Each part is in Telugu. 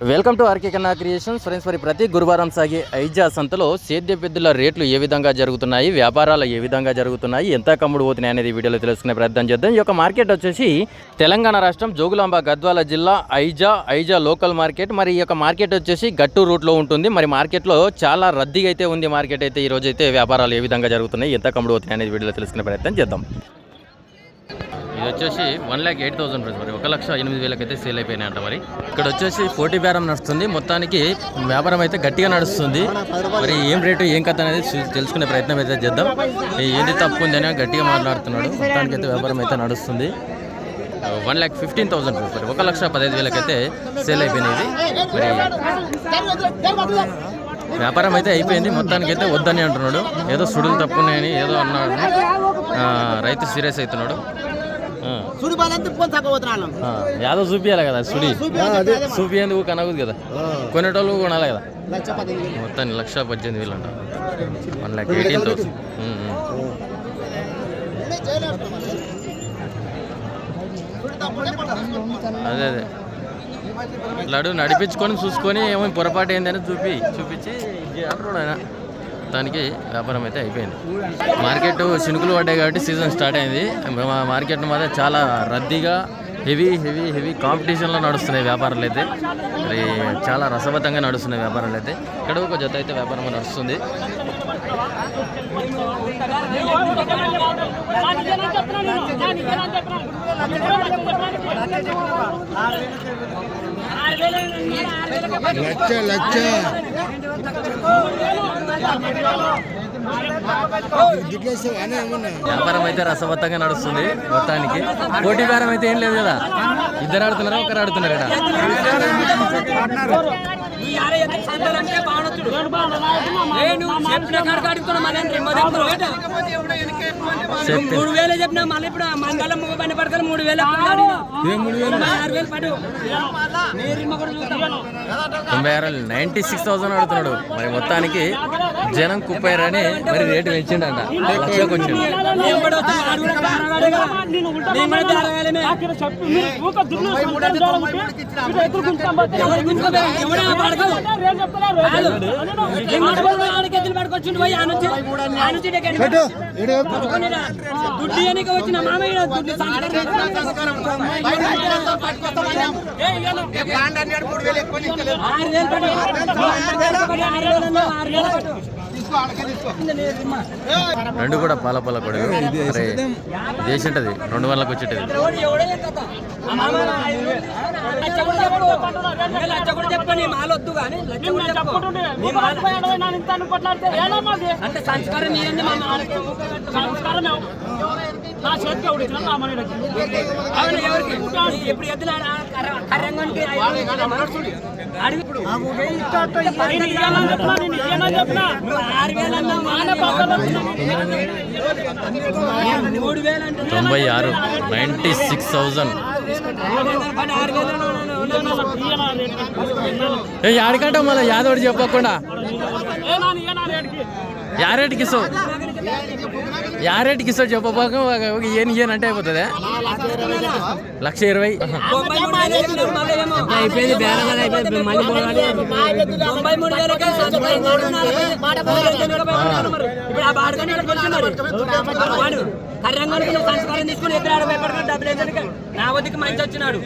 వెల్కమ్ టు ఆర్కే కన్నా క్రియేషన్స్ ఫ్రెండ్స్. మరి ప్రతి గురువారం సాగే ఐజా సంతలో సేద్య పెద్దల రేట్లు ఏ విధంగా జరుగుతున్నాయి, వ్యాపారాలు ఏ విధంగా జరుగుతున్నాయి, ఎంత కమ్ముడు పోతున్నాయి అనేది వీడియోలో తెలుసుకునే ప్రయత్నం చేద్దాం. ఈ యొక్క మార్కెట్ వచ్చేసి తెలంగాణ రాష్ట్రం జోగులాంబ గద్వాల జిల్లా ఐజా లోకల్ మార్కెట్. మరి ఈ యొక్క మార్కెట్ వచ్చేసి గట్టు రూట్లో ఉంటుంది. మరి మార్కెట్లో చాలా రద్దీగా అయితే ఉంది. మార్కెట్ అయితే ఈ రోజు అయితే వ్యాపారాలు ఏ విధంగా జరుగుతున్నాయి, ఎంత కమ్ముడు పోతున్నాయి అనేది వీడియోలో తెలుసుకునే ప్రయత్నం చేద్దాం. ఇది వచ్చేసి 1,08,000 ఫ్రెండ్స్. మరి 1,08,000 అయితే సేల్ అయిపోయినాయి అంట. మరి ఇక్కడ వచ్చేసి 40 బేరం నడుస్తుంది. మొత్తానికి వ్యాపారం అయితే గట్టిగా నడుస్తుంది. మరి ఏం రేటు ఏం కథ అనేది తెలుసుకునే ప్రయత్నం అయితే చేద్దాం. ఏది తప్పుంది అని గట్టిగా మాట్లాడుతున్నాడు. మొత్తానికి అయితే వ్యాపారం అయితే నడుస్తుంది. 1,15,000 ఫ్రెండ్స్. మరి 1,15,000 అయితే సేల్ అయిపోయినాయి. మరి వ్యాపారం అయితే అయిపోయింది. మొత్తానికి అయితే వద్దని అంటున్నాడు. ఏదో సుడులు తప్పున్నాయని ఏదో అన్నాడు. రైతు సీరియస్ అవుతున్నాడు. యాదవ్ చూపియాలి కదా, సుడి చూపియందుకు కనగదు కదా, కొనేటోళ్ళు కొనాలి కదా. మొత్తాన్ని 1,18,000 అంట. 1,18,000. అదే లడు నడిపించుకొని చూసుకొని ఏమో పొరపాటు ఏందని చూపించి అంటున్నాడు ఆయన. దానికి వ్యాపారం అయితే అయిపోయింది. మార్కెట్ చినుకులు పడ్డాయి కాబట్టి సీజన్ స్టార్ట్ అయింది. మార్కెట్ మాత్రం చాలా రద్దీగా హెవీ కాంపిటీషన్లో నడుస్తున్నాయి వ్యాపారాలు అయితే. మరి చాలా రసవత్తంగా నడుస్తున్నాయి వ్యాపారాలు అయితే. ఇక్కడ ఒక జత అయితే వ్యాపారం నడుస్తుంది. వ్యాపారం అయితే రసవత్తంగా నడుస్తుంది. మొత్తానికి పోటీ బేరం అయితే ఏం లేదు కదా. ఇద్దరు ఆడుతున్నారా, ఒకరు ఆడుతున్నారు ఇక్కడ. చెప్పినా మళ్ళీ ఇప్పుడు మంగళం పని పడతారు 3,000 96,000 ఆడుతున్నాడు. మరి మొత్తానికి జనం కుప్పారని మరి రేటు పెంచిండంట. లక్షకు వచ్చింది. వచ్చిన మామయ్య రెండు కూడా పాల కొడుకు చేసింటది 200 వచ్చేటది. చెప్పని మాలొద్దు కానీ అంటే సంస్కారం ఎప్పుడు ఎద్దులు కర్రంగానికి ఆడికంట మళ్ళీ యాదవుడు చెప్పకుండా యారేటికి ఇస్తావు, యారేటికి ఇస్తావు చెప్పబాక ఏం అంటే అయిపోతుంది. 1,20,000 అయిపోయింది. ఇప్పుడు ఆ బాడగానే కర్రంగానికి సంస్కారం తీసుకుని ఎదురాడు భయపడకుండా నా వద్దకు మంచి వచ్చినాడు.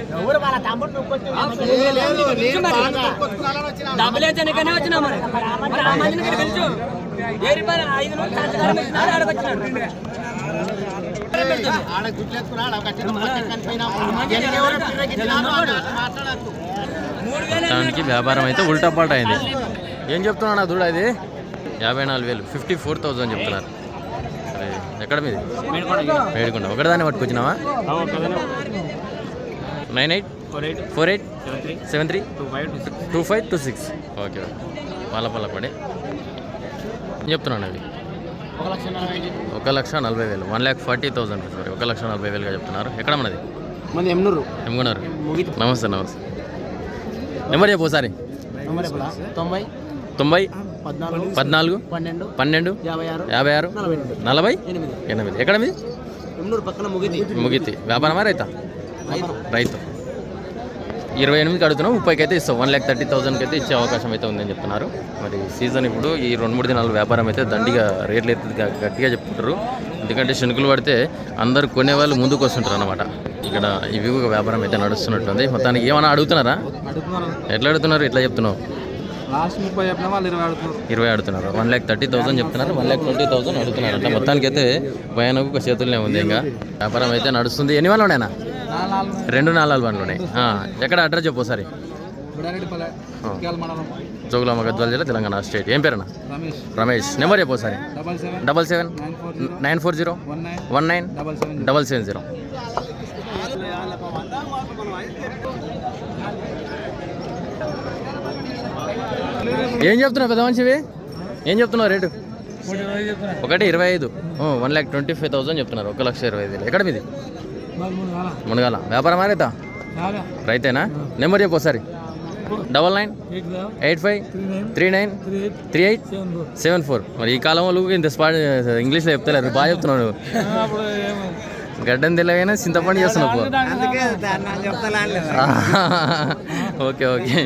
డబ్బులు వేసానికనే వచ్చినా మరి ఆ మందిని పిలుచు. 5 సంస్కారం ఇచ్చినాడు, ఆడకొచ్చినాడు. దానికి వ్యాపారం అయితే ఉల్టా పాట అయింది. ఏం చెప్తున్నా దూడ ఇది 54,000 54,000 చెప్తున్నారు. అరే ఎక్కడ మీది? మేడికొండ. ఒకటిదాన్ని పట్టుకొచ్చినావా? 9848732526. ఓకే పాల పడి ఏం చెప్తున్నాను అవి? 1,40,000 1,40,000 సారీ 1,40,000గా చెప్తున్నారు. ఎక్కడ మనది? ఎమ్గూనూరు. నమస్తే. నెంబర్ చెప్పు ఒకసారి. 90 14 12 56 48. ఎక్కడ మీది? ముగితి. వ్యాపారమా రైతా? రైతు. 28కి అడుగుతున్నాం, 30కి అయితే ఇస్తాం. 1,30,000కి అయితే ఇచ్చే అవకాశం అయితే ఉందని చెప్తున్నారు. మరి సీజన్ ఇప్పుడు ఈ 2-3 దినాల వ్యాపారం అయితే దండిగా రేట్లు అయితే గట్టిగా చెప్తుంటారు. ఎందుకంటే శనుకులు పడితే అందరు కొనేవాళ్ళు ముందుకు వస్తుంటారు అన్నమాట. ఇక్కడ ఇవి ఒక వ్యాపారం అయితే నడుస్తున్నట్టుంది. మొత్తానికి ఏమైనా అడుగుతున్నారా? ఎట్లా అడుగుతున్నారు? ఎట్లా చెప్తున్నావు? లాస్ట్ 30 చెప్పినా వాళ్ళు 20 అడుగుతున్నారు. 20 అడుగుతున్నారు. 1,30,000 చెప్తున్నారు, 1,20,000 అడుగుతున్నారు అంటే మొత్తానికి అయితే భయానకు ఒక చేతుల్లోనే ఉంది. ఇంకా వ్యాపారం అయితే నడుస్తుంది. ఎన్ని వాళ్ళు ఉన్నాయన్నా? 2 నాలుగు బండ్లు ఉన్నాయి. ఎక్కడ అడ్రస్ చెప్పు ఒకసారి. జోగులాంబ గద్వాల జిల్లా, తెలంగాణ స్టేట్. ఏం పేరన్నా? రమేష్. నెంబర్ చెప్పు ఒకసారి. 77-940-19-770. ఏం చెప్తున్నావు పెద్ద మనిషివి? ఏం చెప్తున్నావు రేటు? 1,25,000. 1,25,000 చెప్తున్నారు. 1,20,000. ఎక్కడ మీది? మునగాల. వ్యాపారం రైతా? రైతేనా? నెంబర్ చెప్పు ఒకసారి. 9985393874. మరి ఈ కాలం వాళ్ళు ఇంత ఇంగ్లీష్లో చెప్తలేరు, బాగా చెప్తున్నావు నువ్వు. గడ్డం తెలియగానే చింతపండు చేస్తున్నావు. Okay okay.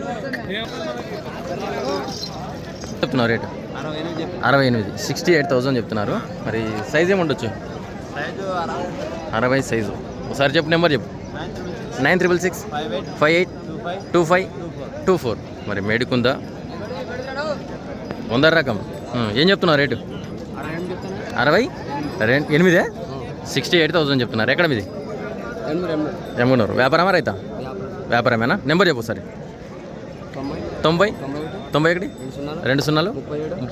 చెప్తున్నావు రేటు? 68. 68,000 చెప్తున్నారు. మరి సైజ్ ఏముండొచ్చు? 60 సైజు. ఒకసారి చెప్పు, నెంబర్ చెప్పు. 9665825254. మరి మేడికుందా వంద రకం. ఏం చెప్తున్నావు రేటు? 68. 68,000 చెప్తున్నారు. ఎక్కడ మీది? ఎమ్మనూరు. వ్యాపారమా రైతా? వ్యాపారమేనా? నెంబర్ చెప్పు సరే. 90 91 20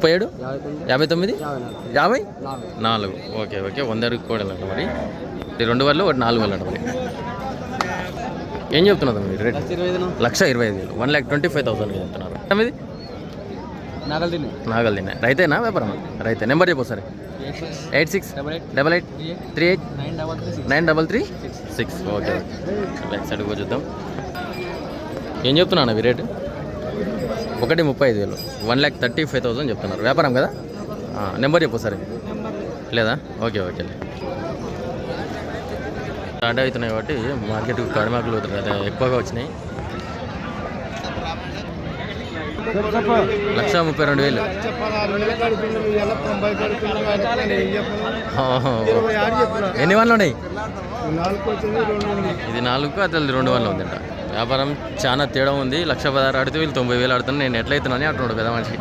37 59 54. Okay okay. 100 కూడా మరి 2 వాళ్ళు 1 4 వాళ్ళు మరి. ఏం చెప్తున్నారు మీరు రేట్? 1,25,000. 1,25,000 చెప్తున్నారు. మీది నాగల్దినే. రైతేనా వ్యాపారం? రైతే. నెంబర్ చెప్పు సరే. 8688389336. Okay okay. బ్యాక్ సైడ్ కూడా చూద్దాం. ఏం చెప్తున్నాను అవి రేటు? 1,35,000. 1,35,000 చెప్తున్నారు. వ్యాపారం కదా? నెంబర్ చెప్పు సరే. లేదా? Okay okay. స్టార్ట్ అవుతున్నాయి కాబట్టి మార్కెట్కి కడిమాకులు ఎక్కువగా వచ్చినాయి. 1,32,000. ఎన్ని వన్లు ఉన్నాయి? ఇది 4, అతను 2 వన్లు ఉందంట. వ్యాపారం చాలా తేడా ఉంది. 1,16,000 అడితే వీళ్ళు 90,000 ఆడుతున్నాను. నేను ఎట్లయితున్నాను అంటున్నాడు పెద్ద మనిషి.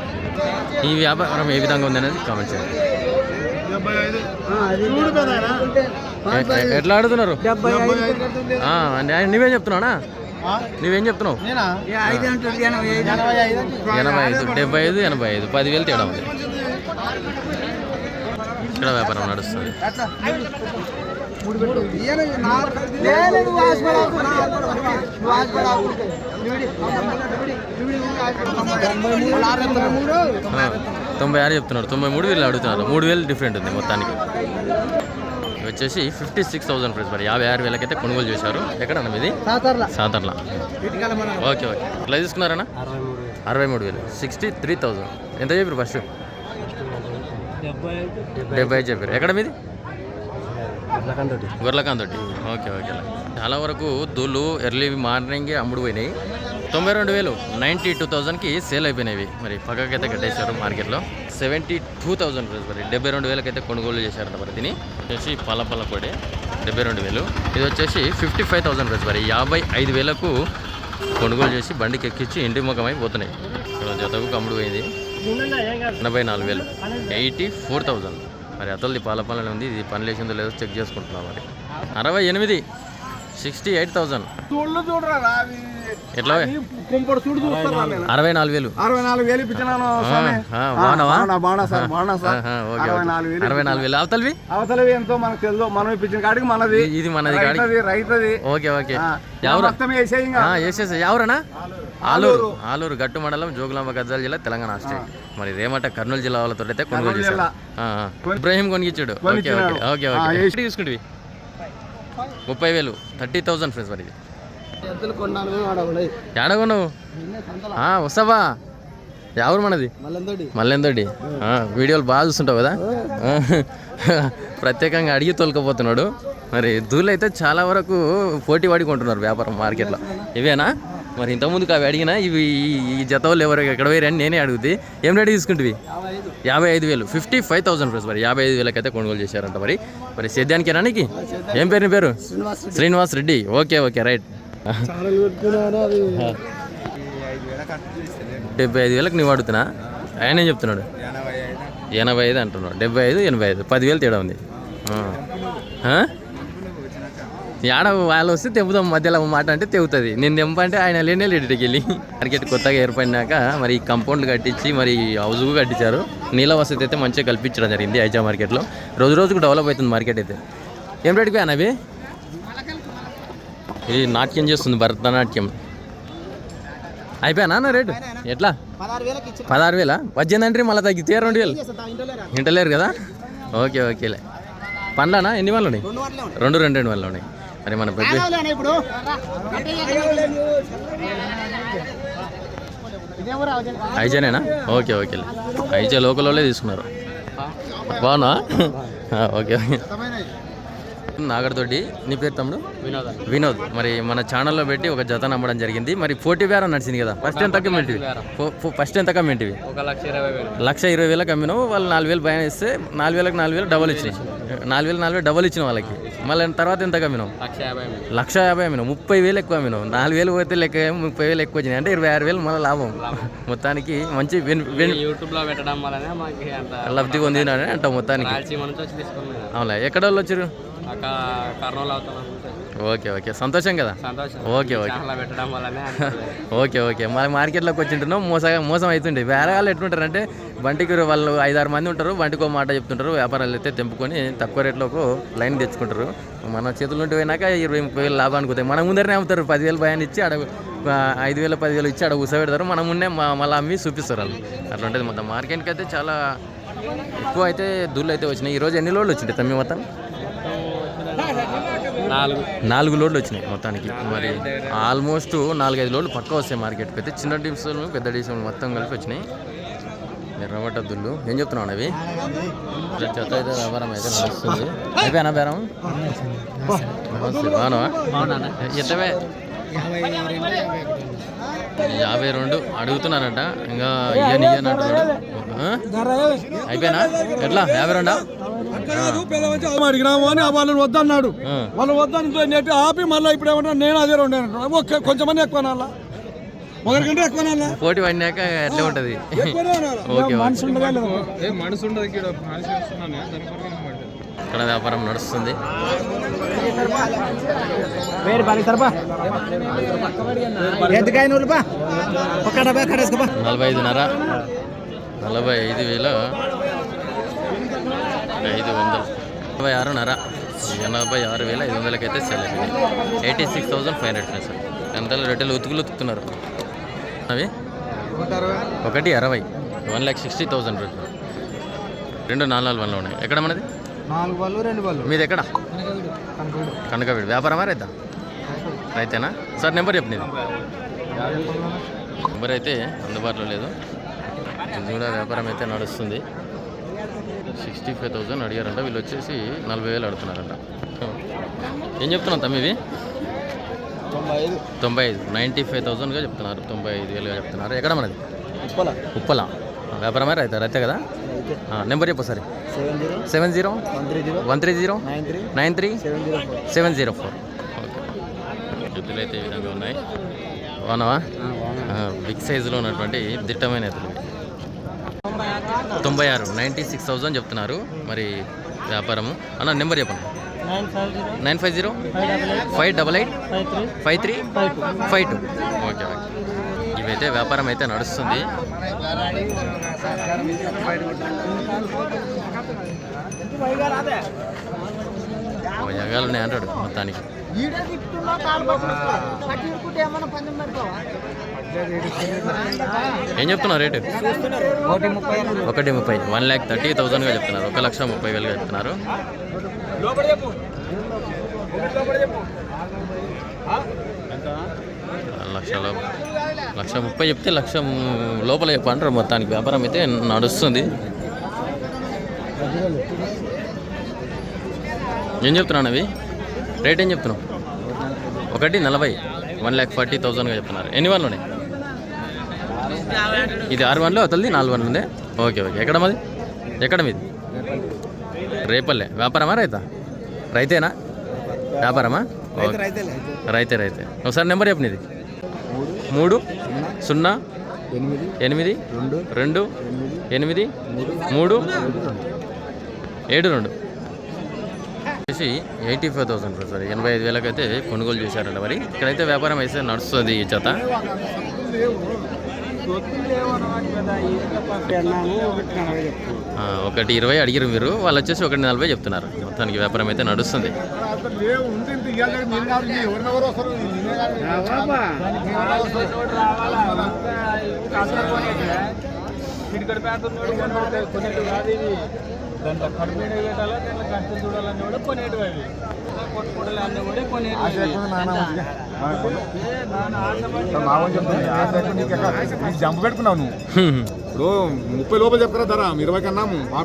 ఈ వ్యాపారం ఏ విధంగా ఉంది అనేది కామెంట్ చేయండి. ఎట్లా ఆడుతున్నారు? నువ్వేం చెప్తున్నానా? నువ్వేం చెప్తున్నావు? 85, 75, 85. 10,000 తేడా ఉంది. ఇక్కడ వ్యాపారం నడుస్తుంది. తొంభై 6 చెప్తున్నాడు. 93 వీళ్ళు అడుగుతున్నారు. 3,000 డిఫరెంట్ ఉంది మొత్తానికి. వచ్చేసి 56,000 ప్రైస్. మరి 56,000 అయితే కొనుగోలు చేశారు. ఎక్కడన్నా మీది? సాతర్ల. Okay okay. ఎట్లా తీసుకున్నారన్నా? 63,000. 63,000. ఎంత చెప్పారు ఫస్ట్? 70 చెప్పారు. ఎక్కడ మీది? గొర్లకాంతోటి. Okay okay. చాలా వరకు దూళ్ళు ఎర్లీ మార్నింగే అమ్ముడు పోయినాయి. 92,000 92,000కి సేల్ అయిపోయినాయి. మరి పక్కకైతే కట్టేశారు మార్కెట్లో. 72,000 ప్రైస్. మరి 72,000కి అయితే కొనుగోలు చేశారంట. మరి దీన్ని వచ్చేసి పల్ల పొడి 72,000. ఇది వచ్చేసి 55,000 ప్రైస్. మరి 55,000కు కొనుగోలు చేసి బండికి ఎక్కించి ఇంటి ముఖమై పోతున్నాయి. జతకు అమ్ముడు పోయింది. 84,000. 84,000. మరి అతలది పాలపాలనే ఉంది. ఇది పని లేచిందో లేదో చెక్ చేసుకుంటున్నాం. మరి 68. 68,000. ఎట్లా? 64,000. 64,000. అవతలవి ఎంతో మనకు తెలుసు. మనం ఇప్పించిన కాడికి మనది. ఇది మనది రైతది. Okay okay. వేసేసి ఎవరన్నా? ఆలూరు గట్టు మండలం, జోగులాంబ గద్వాల జిల్లా, తెలంగాణ స్టేట్. మరి రేమట కర్నూలు జిల్లా వాళ్ళతో అయితే కొనుగోలు చేశారు. ఇబ్రాహీం కొనిచ్చాడు. Okay okay okay okay. తీసుకుంటే 30,000. 30,000 ఫ్రెండ్స్. మరి ఇది ఏడగొన్నావు? వస్తావా? ఎవరు మనది? మల్లెందోడి. వీడియోలు బాగా చూస్తుంటావు కదా? ప్రత్యేకంగా అడిగి తోలుకపోతున్నాడు. మరి దూళ్ళు అయితే చాలా వరకు పోటీ పడి కొంటున్నారు వ్యాపారం మార్కెట్లో. ఇవేనా? మరి ఇంతకుముందుకు అవి అడిగినా ఇవి ఈ జత వాళ్ళు ఎవరు ఎక్కడ వేరే అని నేనే అడుగుతుంది. ఏం రేటు తీసుకుంటువి? 55,000 55,000 రూపీస్. మరి 55,000 అయితే కొనుగోలు చేశారంట. మరి సేద్యానికి రానికి ఏం పేరు నీ పేరు? శ్రీనివాస్ రెడ్డి. Okay right. 75,000కి నువ్వు అడుగుతున్నా, ఆయన ఏం చెప్తున్నాడు? 85 అంటున్నాడు. 75, 85 10,000 తేడా ఉంది. ఆడ వాళ్ళు వస్తే తెప్పుదాం, మధ్యలో మాట అంటే తెగుతుంది. నేను తెంపంటే ఆయన లేనే లేడికి వెళ్ళి. మార్కెట్ కొత్తగా ఏర్పడినాక మరి కాంపౌండ్లు కట్టించి మరి హౌస్ కట్టించారు. నీళ్ళ వసతి అయితే మంచిగా కల్పించడం జరిగింది ఐజా మార్కెట్లో. రోజుకు డెవలప్ అవుతుంది మార్కెట్ అయితే. ఏం రేటుకి అవి? ఇది నాట్యం చేస్తుంది, భరతనాట్యం. అయిపోయానా రేటు? ఎట్లా? 16,000 వచ్చిందంటే మళ్ళీ తగ్గితే 2,000 ఇంటలేరు కదా. ఓకేలే. పండ్లనా ఎన్ని వాళ్ళు ఉన్నాయి? 2 వాళ్ళు ఉన్నాయి. మరి మన పెద్ద ఐజానేనా? ఓకేలే. ఐజా లోకల్ వాళ్ళే తీసుకున్నారు. బాగున్నా? ఓకే. నాగర్తోటి. నీ పేరు తమ్ముడు? వినోద్. మరి మన ఛానల్లో పెట్టి ఒక జత నమ్మడం జరిగింది. మరి 40 బేరం నడిచింది కదా. ఫస్ట్ ఎంత కమ్మింటివి? 1,20,000 అమ్మినావు. వాళ్ళు 4,000 భయం ఇస్తే 4,000కి 4,000 డబల్ ఇచ్చినాయి. 4,000 డబల్ ఇచ్చిన వాళ్ళకి. మళ్ళీ తర్వాత ఎంత కమ్మినావు? 1,50,000 అమ్మినావు. 30,000 ఎక్కువ అమ్మినావు. 4,000 పోతే లెక్క 30,000 ఎక్కువ వచ్చినాయి. అంటే 26,000 మళ్ళీ లాభం. మొత్తానికి మంచి యూట్యూబ్లో పెట్టడం వల్లనే లబ్ధి పొందినాడే అంటావు మొత్తానికి. అవునా? ఎక్కడ వాళ్ళు వచ్చారు? ఓకే సంతోషం కదా. ఓకే మరి మార్కెట్లోకి వచ్చింటున్నావు. మోసం అవుతుండే. వేరే వాళ్ళు ఎట్లుంటారంటే బంటికి వాళ్ళు 5-6 మంది ఉంటారు. బంటికి ఒక మాట చెప్తుంటారు. వ్యాపారాలు అయితే తెంపుకొని తక్కువ రేట్లకు లైన్ తెచ్చుకుంటారు. మన చేతుల నుండి పోయినాక 20-30,000 లాభానికి పోతాయి. మన ముందరనే అమ్ముతారు. 10,000 భయాన్ని ఇచ్చి అడ 5,000 10,000 ఇచ్చి అడ కూర్చోబెడతారు. మన ముందే మళ్ళీ అమ్మి చూపిస్తారు వాళ్ళు. అట్లా ఉంటుంది మొత్తం. మార్కెట్కి అయితే చాలా ఎక్కువ అయితే దూళ్ళు అయితే వచ్చినాయి. ఈరోజు ఎన్ని లోడ్లు వచ్చినాయి తమ్మి? మొత్తం 4 లోడ్లు వచ్చినాయి మొత్తానికి. మరి ఆల్మోస్ట్ 4-5 లోడ్లు పక్క వస్తాయి మార్కెట్కి అయితే. చిన్న డివిజన్లు పెద్ద డివిజన్లు మొత్తం కలిపి వచ్చినాయి. ఎర్రబట్ట దుళ్ళు. ఏం చెప్తున్నావు అవి? చెత్త అయితే వ్యాపారం అయితే నడుస్తుంది. అయిపోయానా బేరం? బాగున్నావా? ఎంతవే? 52 అడుగుతున్నారంట. ఇంకా ఇయ్యని అంటున్నాడు. అయిపోయినా? ఎట్లా 52? అడిగినాము అని వాళ్ళని వద్దన్నాడు. వాళ్ళు వద్దని నెట్ ఆపి మళ్ళీ ఇప్పుడు ఏమంటా నేను అదే 2 కొంచెం ఎక్కువ ఒకరికంటే ఎక్కువ పోటీ పడినాక ఎట్లా ఉంటుంది? ఇక్కడ వ్యాపారం నడుస్తుంది. 45,500 86,500 అయితే సెల్ అయిపోయింది. 86,500 సార్. గంటల రొట్టెలు ఉతుకుతున్నారు అవి. 1,60,000 1,60,000 రూపాయలు. 2 4 వల్ల ఉన్నాయి. ఎక్కడ మనది? 4 వాళ్ళు 2 వాళ్ళు. మీది ఎక్కడ? కనకవీడు. వ్యాపారమా రైతా? రైతేనా సార్? నెంబర్ చెప్పండి. నెంబర్ అయితే అందుబాటులో లేదు. ఇది కూడా వ్యాపారం అయితే నడుస్తుంది. 65,000 అడిగారంట. వీళ్ళు వచ్చేసి 40,000 అడుగుతున్నారంట. ఏం చెప్తున్నావు తమ్మి? ఇవి 95 95,000గా చెప్తున్నారు. 95,000గా చెప్తున్నారు. ఎక్కడ మనది? ఉప్పల. వ్యాపారమే రైతే కదా. నెంబర్ చెప్పు సరే. 70-130-93-704. ఓకే. ఎద్దులు అయితే ఈ విధంగా ఉన్నాయి. బాగున్నావా? బిగ్ సైజులో ఉన్నటువంటి దిట్టమైన ఎద్దులు. 96 96,000 చెప్తున్నారు. మరి వ్యాపారము అన్న. నెంబర్ చెప్పండి. 950-588-5352. ఓకే. ఇవైతే వ్యాపారం అయితే నడుస్తుంది. యగాలు ఉన్నాయి అంటాడు మొత్తానికి. ఏం చెప్తున్నారు రేటు? 1,30,000 1,30,000గా చెప్తున్నారు. 1,30,000గా చెప్తున్నారు. 1,30,000 చెప్తే 1,00,000 లోపల చెప్పంటారు. మొత్తానికి వ్యాపారం అయితే నడుస్తుంది. ఏం చెప్తున్నాను అవి? రేట్ ఏం చెప్తున్నావు? 1,40,000 1,40,000గా చెప్తున్నారు. ఎన్ని వన్లు ఉన్నాయి? ఇది 6 వన్లు అవుతుంది, 4 వన్లు ఉంది. Okay okay. ఎక్కడ మాది? ఎక్కడ మీది? రేపల్లె. వ్యాపారమా రైతా? రైతేనా? వ్యాపారమా? రైతే. ఒకసారి నెంబర్ చెప్పు నీది. 3 0 8 2 8 3 7 2 వచ్చేసి 85,000 సార్. 85,000 అయితే కొనుగోలు చేశారంట. మరి ఇక్కడైతే వ్యాపారం అయితే నడుస్తుంది ఈ జత. ఒకటి 20 అడిగారు మీరు, వాళ్ళు వచ్చేసి 1,40 చెప్తున్నారు. మొత్తానికి వ్యాపారం అయితే నడుస్తుంది. జంపు పెట్టుకున్నావు నువ్వు. ఇప్పుడు 30 లోపల చెప్తారా ధర, 20 కన్నాము. మా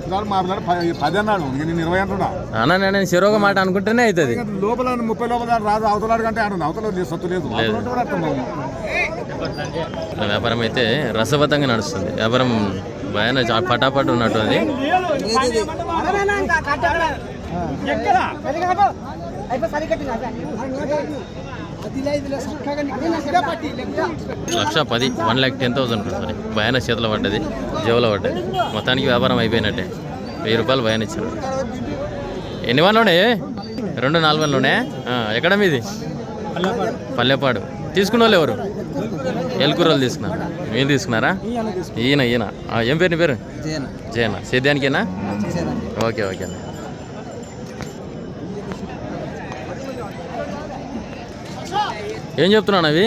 10 అన్నాడు, నేను 20 అంటున్నా. అన్నా నేను చెరోగ మాట అనుకుంటేనే అవుతుంది. లోపల 30 లోపల రాదు, అవతలాడు కంటే ఆడు అవతల సొత్తు లేదు. వ్యాపారం అయితే రసవత్తంగా నడుస్తుంది. వ్యాపారం బాగా పటాపట్ ఉన్నట్టుంది. లక్ష 10 1,10,000 సారీ. భయాన చేతిలో పడ్డది, జేబులో పడ్డది. మొత్తానికి వ్యాపారం అయిపోయినట్టే. 1000 రూపాయలు భయాన ఇచ్చారు. ఎన్ని వన్లోనే? 2 4 వన్లోనే. ఎక్కడ మీది? పల్లెపాడు. తీసుకున్న వాళ్ళు ఎవరు? ఎల్కూరలు తీసుకున్నారు. మీరు తీసుకున్నారా? ఈయన ఏం పేరు నీ పేరు? జయనా. సేద్యానికేనా? Okay okay. ఏం చెప్తున్నాను అవి?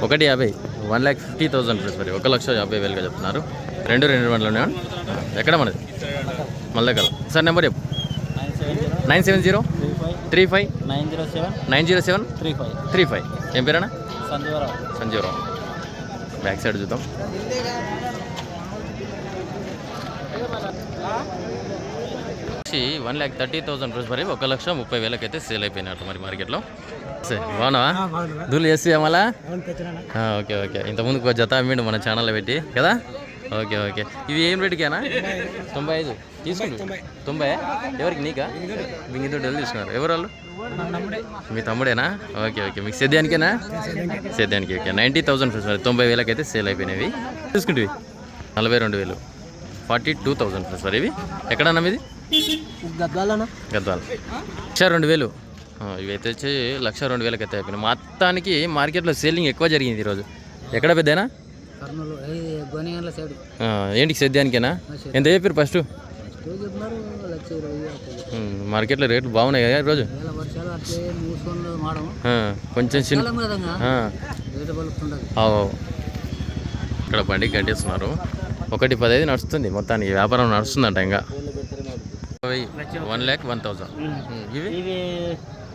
1,50,000 1,50,000 మరి 1,50,000గా చెప్తున్నారు. 2 వన్లోనే. ఎక్కడ మనది? మల్దకల్. సార్ నెంబర్ చెప్పు. 970 35 907 35. ఏం పేరేనా? సంజీవరావు. బ్యాక్ సైడ్ చూద్దాం. వచ్చి 1,30,000 మరి 1,30,000 అయితే సేల్ అయిపోయినట్టు మరి మార్కెట్లో. సరే బాగున్నావా? దూలు చేసి మళ్ళా? Okay okay. ఇంతకుముందుకు జత అమ్మిండు మన ఛానల్లో పెట్టి కదా. Okay okay. ఇవి ఏం రేటుకేనా? 95 తీసుకుంటు. 90 ఎవరికి? నీకా? బింగితో డెల్ తీసుకున్నారు. ఎవరు వాళ్ళు? మీ తమ్ముడేనా? Okay okay. మీకు సేద్యానికేనా? సేద్యానికి. ఓకే. 90,000 మరి 90,000 అయితే సేల్ అయిపోయినవి. తీసుకుంటువి 42,000 42,000 మరి. ఇవి ఎక్కడన్నా మీది? గద్వాల. 1,02,000. ఇవి అయితే వచ్చి 1,02,000 అయితే అయిపోయినాయి. మొత్తానికి మార్కెట్లో సేలింగ్ ఎక్కువ జరిగింది ఈరోజు. ఎక్కడ పెద్దనా? ఏంటికి సేద్యానికేనా? ఎంత చెప్పారు ఫస్ట్? మార్కెట్లో రేట్లు బాగున్నాయి కదా ఈరోజు. కొంచెం ఇక్కడ బండి కట్టేస్తున్నారు. 1,15 నడుస్తుంది. మొత్తానికి వ్యాపారం నడుస్తుందంట. ఇంకా 1,01,000. ఇవి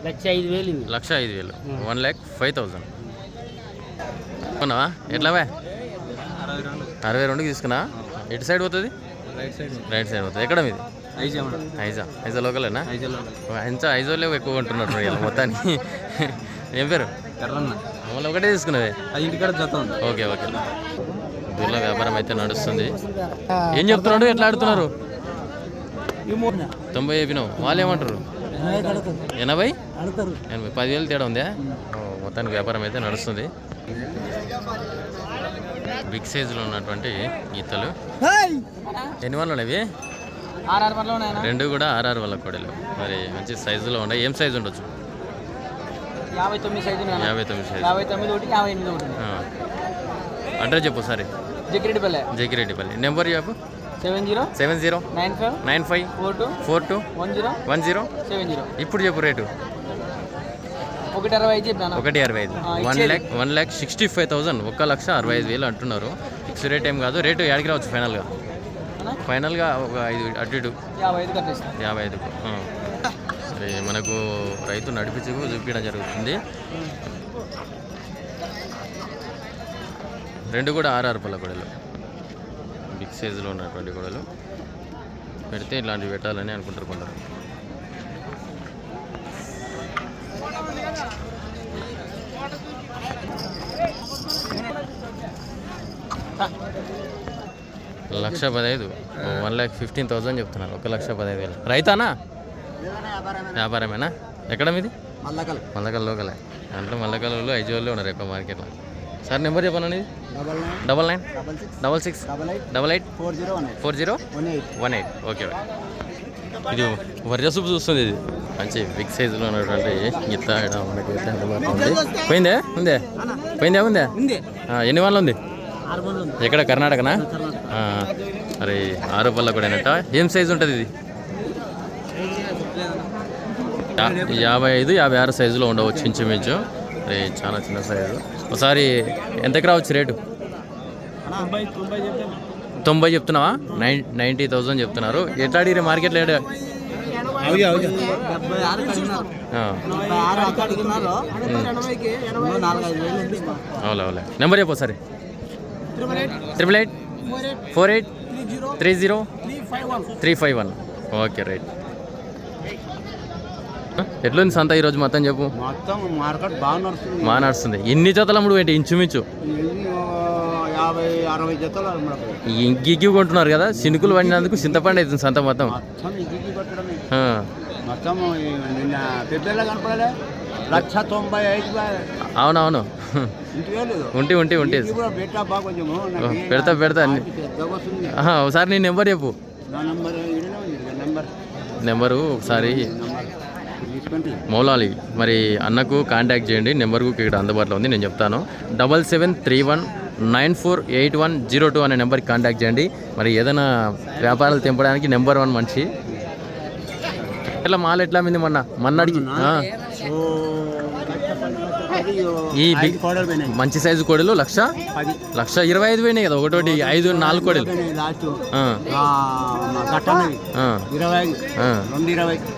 1,05,000. 1,05,000 కొన్నావా? ఎట్లావా? 62కి తీసుకున్నా. ఎటు సైడ్ పోతుంది? రైట్ సైడ్ పోతుంది. ఎక్కడ మీది? ఐజా లోకలేనా? ఐజోలో ఎక్కువ ఉంటున్నారు ఇలా మొత్తానికి. ఏం పేరు? మళ్ళీ ఒకటే తీసుకున్నవే? Okay okay. దూరంలో వ్యాపారం అయితే నడుస్తుంది. ఏం చెప్తున్నాడు? ఎట్లా ఆడుతున్నారు? 90 చెప్పినావు. వాళ్ళు ఏమంటారు? 80 10,000 తేడా ఉందా? మొత్తానికి వ్యాపారం అయితే నడుస్తుంది. బిగ్ సైజులో ఉన్నటువంటి ఈతలు ఎన్ని వన్లు ఉన్నాయి? 2 కూడా 6 వల్ల కోడలు. మరి మంచి సైజులో ఉన్నాయి. ఏం సైజు ఉండొచ్చు? 59 సైజు. 59. అడ్రస్ చెప్పు సరే. జగిరెడ్డిపల్లి. నెంబర్ చెప్పు. 70 95 42 10 70. ఇప్పుడు చెప్పు రేటు. 1,65. 1,65,000. 1,65,000 అంటున్నారు. ఫిక్స్ రేట్ ఏం కాదు. రేటు ఎక్కడికి రావచ్చు ఫైనల్గా ఒక 5 అటు ఇటు 55. మరి మనకు రైతు నడిపించి చూపించడం జరుగుతుంది. 2 కూడా 6 పళ్ళ గొడవలు. బిగ్ సైజులో ఉన్నటువంటి గొడవలు పెడితే ఇట్లాంటివి పెట్టాలని అనుకుంటారు కొందరు. 1,15,000 1,15,000 చెప్తున్నారు. 1,15,000 రైతానా వ్యాపారమేనా? ఎక్కడ మీది? మల్లకల్ లోకలే. అంటే మల్లకల్లో ఐజోల్లో ఉన్నారు ఎక్కువ మార్కెట్లో. సార్ నెంబర్ చెప్పాను. 9966884018. ఓకే. ఇది వర్జసూపు చూస్తుంది. ఇది మంచి బిగ్ సైజులో ఉన్నటువంటి గిత్త మనకి అందుబాటులో ఉంది. పోయిందా? ఎన్ని వాళ్ళ ఉంది? ఎక్కడ? కర్ణాటకనా? అరే 6 పళ్ళ కూడా అయినట్ట. ఏం సైజు ఉంటుంది ఇది? 55, 56 సైజులో ఉండవచ్చు ఇంచుమించు. అరే చాలా చిన్న సైజు. ఒకసారి ఎంతకు రావచ్చు రేటు? 90 చెప్తున్నావా? 90,000 చెప్తున్నారు. ఎట్లా అడిగిరే మార్కెట్లో? అవులే. నెంబర్ చెప్పు సరే. 8848303551. Okay right. ఎట్లుంది సంత ఈరోజు మొత్తం చెప్పు. మొత్తం మార్కెట్ బాగా నడుస్తుంది. ఎన్ని జతలు అమ్ముడు ఏంటి ఇంచుమించు? 50-60 జతలు ఇంకి కొంటున్నారు కదా. శినుకులు పడినందుకు చింతపండు అవుతుంది సంత మొత్తం. మొత్తం నిన్న పెద్దలా కనపడలే 1,95,000. అవునవును. ఉంటే పెడతా ఒకసారి నీ నెంబర్ చెప్పు. నెంబరు ఒకసారి మౌలాలి. మరి అన్నకు కాంటాక్ట్ చేయండి. నెంబర్కు ఇక్కడ అందుబాటులో ఉంది, నేను చెప్తాను. 7731948102 అనే నెంబర్కి కాంటాక్ట్ చేయండి. మరి ఏదైనా వ్యాపారాలు తెంపడానికి నెంబర్ 1 మనిషి. ఎట్లా మాల్ ఎట్లా మింది మొన్నడికి? ఈ మంచి సైజు కోడలు 1,25,000 పోయినాయి కదా. ఒకటి 5-4 కోడలు.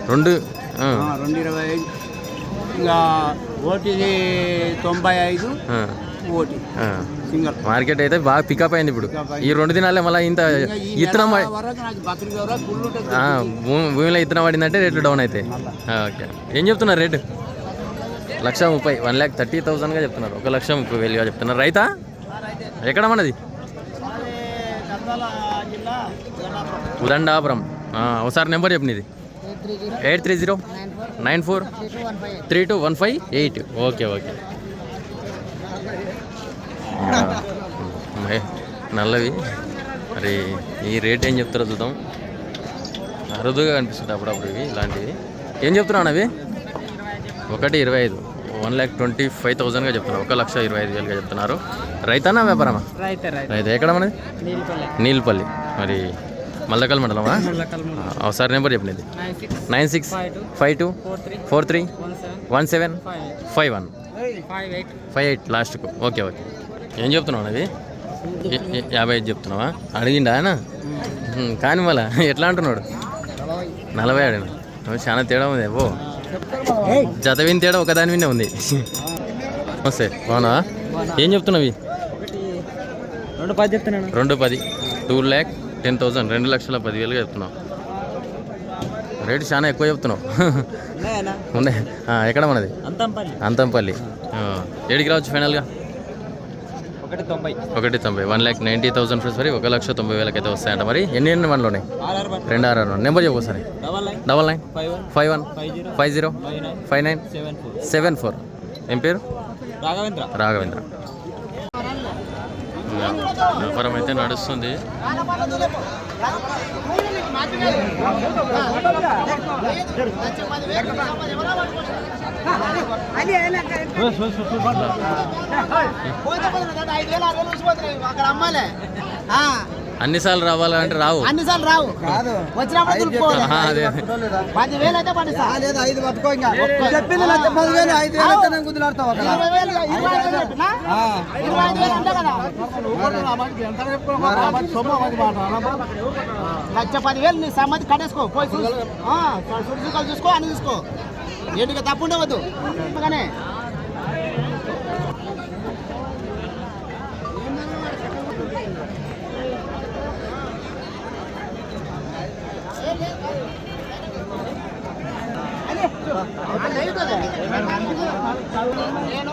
2,25. ఇంకా ఓటి 95. మార్కెట్ అయితే బాగా పికప్ అయింది ఇప్పుడు. ఈ 2 దినాలే మళ్ళీ ఇంత ఇత్తనం భూమిలో ఇత్తనం పడిందంటే రేట్లు డౌన్ అవుతాయి. ఓకే. ఏం చెప్తున్నారు రేటు? 1,30,000 1,30,000గా చెప్తున్నారు. 1,30,000గా చెప్తున్నారు. రైతా? ఎక్కడ మనది? ఉదండాపురం. ఒకసారి నెంబర్ చెప్పు నీది. 8309432158. ఓకే. నల్లవి. మరి ఈ రేట్ ఏం చెప్తారో చూద్దాం. అరుదుగా కనిపిస్తుంది అప్పుడప్పుడు ఇవి ఇలాంటివి. ఏం చెప్తున్నాను అవి? 1,25,000 1,25,000గా చెప్తున్నారు. 1,25,000గా చెప్తున్నారు. రైతానా వ్యాపారమా? రైతే. ఎక్కడ మనది? నీల్పల్లి. మరి మల్లకల్ మండలమా? ఒకసారి నెంబర్ చెప్పినది. 9652431751 లాస్ట్కు. ఓకే. ఏం చెప్తున్నావు అవి? 55 చెప్తున్నావా? అడిగిండా ఆయన? కానీ మళ్ళా ఎట్లా అంటున్నాడు? 40 అడిగిన. చాలా తేడా ఉంది. జత విని తేడా ఒకదాని వినే ఉంది. నమస్తే, బాగున్నా? ఏం చెప్తున్నావు? 2,10 చెప్తున్నాను. 2,10. 2,10,000 2,10,000గా చెప్తున్నావు. రేటు చాలా ఎక్కువ చెప్తున్నావు. ఉన్నాయి. ఎక్కడ మనది? అంతంపల్లి. ఏడికి రావచ్చు ఫైనల్గా? 1,90. 1,90,000 ఫ్రెండ్స్. మరి 1,90,000 అయితే వస్తాయంట. మరి ఎన్ని వన్లు ఉన్నాయి? 2 నెంబర్ చెప్పు సరే. 9951505974. ఏం పేరు? రాఘవేంద్ర. వ్యాపారం అయితే నడుస్తుంది. అన్నిసార్లు రావాలంటే రావు. వచ్చినప్పుడు 10,000 అయితే పండిస్తా. 5 పట్టుకో. ఇంకా చెప్పింది 10,000 5,000 అయితే నేను కుదిలాడతావు. 25,000 అంటే కదా 10,000 నీ సమ్మతి కట్టేసుకో. పోయి చూసుకో అని చూసుకో. ఏంటిగా తప్పు ఉండవద్దు. కానీ నేను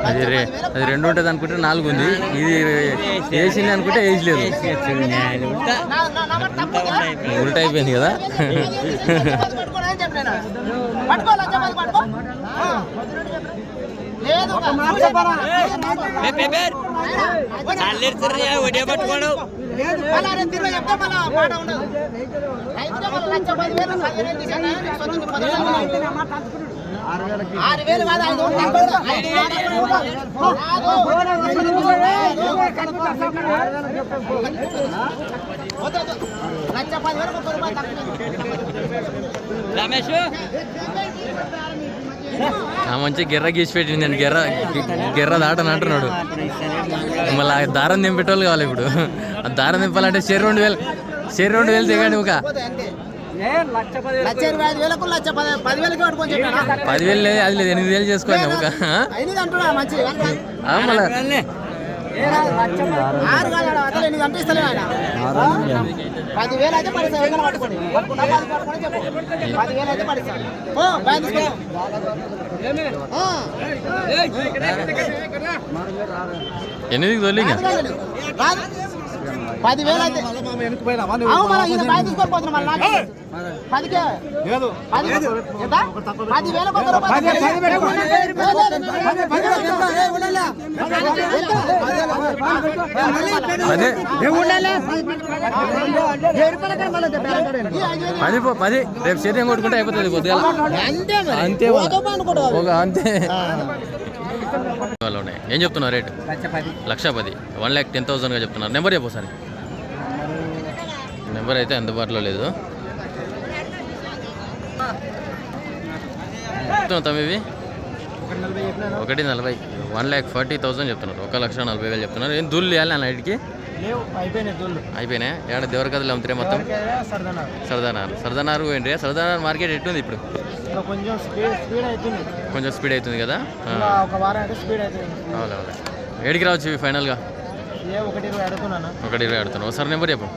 అది 2 ఉంటుంది అనుకుంటే 4 ఉంది. ఇది వేసింది అనుకుంటే ఏజ్ లేదు, ఉల్టా అయిపోయింది కదా. మంచి గిర్ర గీసి పెట్టింది, నేను గిర్ర దాటని అంటున్నాడు. మళ్ళీ ఆ దారం దింపేటోళ్ళు కావాలి ఇప్పుడు. ఆ దారం దింపాలంటే షేర్ 2,000 దిగండి. ఒక 1,25,000 10,000 లేదు, అది లేదు, 8,000 చేసుకోండి. ఒక మళ్ళీ 10,000 అయితే పడుతుంది. ఎనిమిదికి తొలిగా 10,000 అయితే పది రేపు శరీరం కొట్టుకుంటే అయిపోతుంది కొద్దిగా. అంతే అంతే. ఏం చెప్తున్నారు రేటు? 1,10,000 1,10,000గా చెప్తున్నారు. నెంబర్ చెప్పు సార్. నెంబర్ అయితే అందుబాటులో లేదు. చెప్తున్నాం ఇవి 1,40,000 1,40,000 చెప్తున్నారు. 1,40,000 చెప్తున్నారు. ఏం దూళ్ళు వేయాలి అన్న నైట్కి? అయిపోయినాయి. ఏడ దేవర కథలు అమ్ముతారే మొత్తం? సరదానారు ఏంటి? సరదానారు మార్కెట్ ఎట్టుంది ఇప్పుడు? కొంచెం స్పీడ్ అవుతుంది కదా. అవునా, ఏడికి రావచ్చు ఇవి ఫైనల్గా? 1,20,000 అడుగుతున్నాను. ఒకసారి నెంబర్ చెప్పు.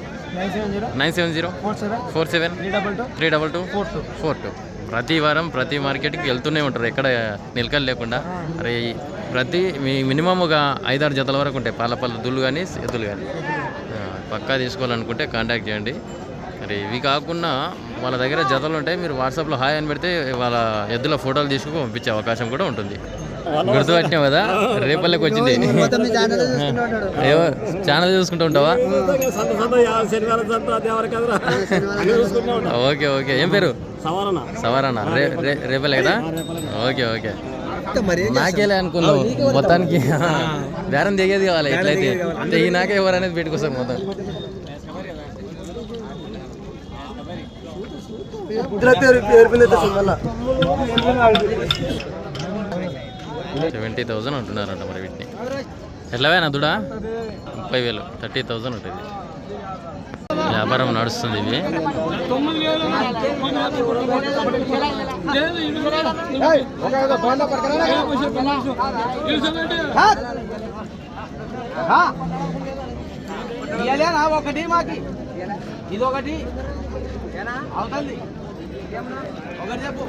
970-47-322-42. ప్రతి వారం ప్రతి మార్కెట్కి వెళ్తూనే ఉంటారు, ఎక్కడ నిలకలు లేకుండా. అరే మీ మినిమం ఒక 5-6 జతల వరకు ఉంటాయి, పాల దుళ్ళు కానీ ఎద్దులు కానీ. పక్కా తీసుకోవాలనుకుంటే కాంటాక్ట్ చేయండి. మరి ఇవి కాకుండా వాళ్ళ దగ్గర జతలు ఉంటాయి, మీరు వాట్సాప్లో హాయ్ అని పెడితే వాళ్ళ ఎద్దుల ఫోటోలు తీసుకుని పంపించే అవకాశం కూడా ఉంటుంది. గుర్తుపట్టినావు కదా, రేపల్లెకి వచ్చింది. ఛానల్ చూసుకుంటూ ఉంటావా? ఓకే. ఏం పేరు? సవారణ. రేపల్లె కదా. ఓకే. నాకేలే అనుకున్నావు మొత్తానికి. బేరం దిగేది కావాలి ఎట్లయితే. అంటే ఈ నాకే ఎవరనేది పెట్టుకొస్తాం మొత్తం. 70,000 అంటున్నారంట మరి వీటిని. ఎట్లవేనా దుడా? 30,000 30,000 ఉంటుంది. వ్యాపారం నడుస్తుంది. ఇవి ఒకటి మాకి ఇదొకటి అవుతుంది. ఒకటి చెప్పు.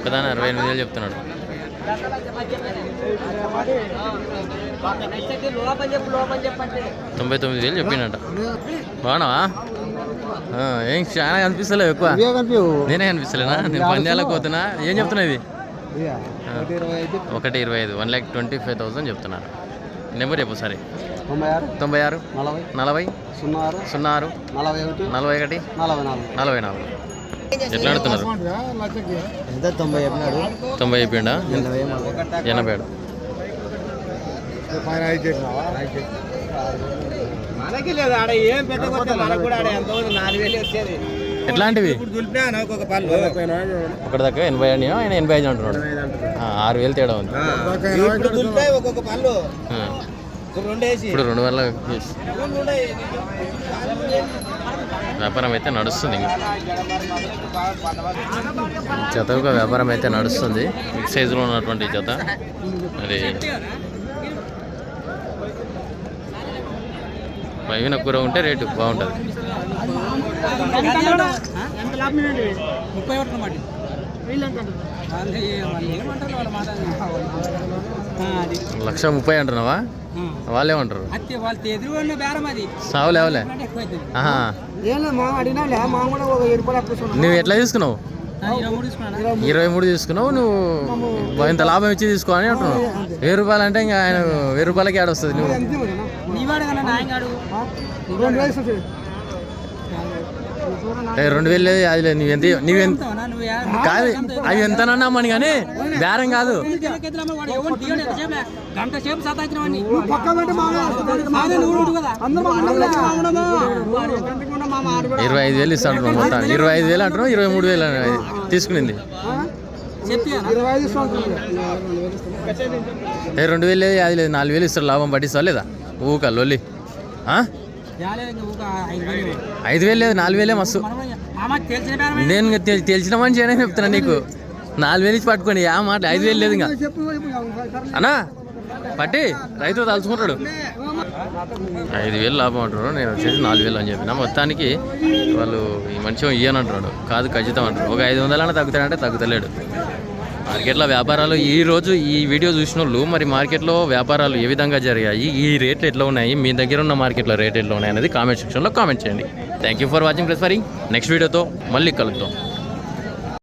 కదా 68,000 చెప్తున్నాడు. 99,000 చెప్పిండట. బాగున్నావా? ఏం చాలా కనిపిస్తలేవు ఎక్కువ. నేనే కనిపిస్తలేనా? నేను పంద్యాలకు పోతున్నా. ఏం చెప్తున్నా ఇది? 1,25,000 1,25,000 చెప్తున్నారు. నెంబర్ చెప్పు సరే. 96 40 06 41 44. ఎట్లా ఆడుతున్నారు? 90 అయిపోయిందా? 87. మనకి లేదు ఆడ ఏం పెద్ద మనకు కూడా ఆడ ఎంత 4,000 వచ్చేది. ఎట్లాంటివి దులిపినా ఒక పళ్ళు ఒకటి దాకా 80 అండి ఆయన 85 అంటున్నాడు 6,000 తేడా ఉంది దులిపాయి ఒక్కొక్క పళ్ళు ఇప్పుడు 2,000 వ్యాపారం అయితే నడుస్తుంది ఇంకా జత ఒక వ్యాపారం అయితే నడుస్తుంది బిగ్ సైజులో ఉన్నటువంటి జత మరి పైన కూర ఉంటే రేటు బాగుంటుంది 1,30,000 అంటున్నావా వాళ్ళేమంటారు సావులేవలే నువ్వు ఎట్లా తీసుకున్నావు 23 తీసుకున్నావు నువ్వు ఇంత లాభం ఇచ్చి తీసుకో అని అంటున్నావు 1,000 రూపాయలు అంటే ఇంకా ఆయన 1,000 రూపాయలకి ఆడ వస్తుంది నువ్వు 2,000 లేదు అది లేదు నువ్వెంత కాదు అవి ఎంతనన్నా మని కానీ బేరం కాదు 25,000 ఇస్తాను మొత్తం 25,000 అంటున్నావు 23,000 తీసుకునింది 2,000 లేదు అది లేదు 4,000 ఇస్తారు లాభం పట్టిస్తా లేదా ఊక లొల్లి 5,000 లేదు 4,000 మస్తు నేను తెలిసిన మనిషి అనే చెప్తున్నా నీకు 4,000 ఇచ్చి పట్టుకోండి ఆ మాట 5,000 లేదు ఇంకా అన్నా పట్టి రైతు తలుచుకుంటాడు 5,000 లాభం అంటున్నాడు నేను వచ్చేసి 4,000 అని చెప్పిన మొత్తానికి వాళ్ళు ఈ మనిషి ఇయ్యనంటున్నాడు కాదు ఖచ్చితం అంటారు ఒక 500 అన్న తగ్గుతాడంటే తగ్గుతలేడు మార్కెట్లో వ్యాపారాలు ఈరోజు ఈ వీడియో చూసిన వాళ్ళు మరి మార్కెట్లో వ్యాపారాలు ఏ విధంగా జరిగాయి ఈ రేట్లు ఎట్లా ఉన్నాయి మీ దగ్గర ఉన్న మార్కెట్లో రేట్ ఎట్లా ఉన్నాయి అనేది కామెంట్ సెక్షన్లో కామెంట్ చేయండి thank you for watching press ఫరింగ్ నెక్స్ట్ వీడియోతో మళ్ళీ కలుద్దాం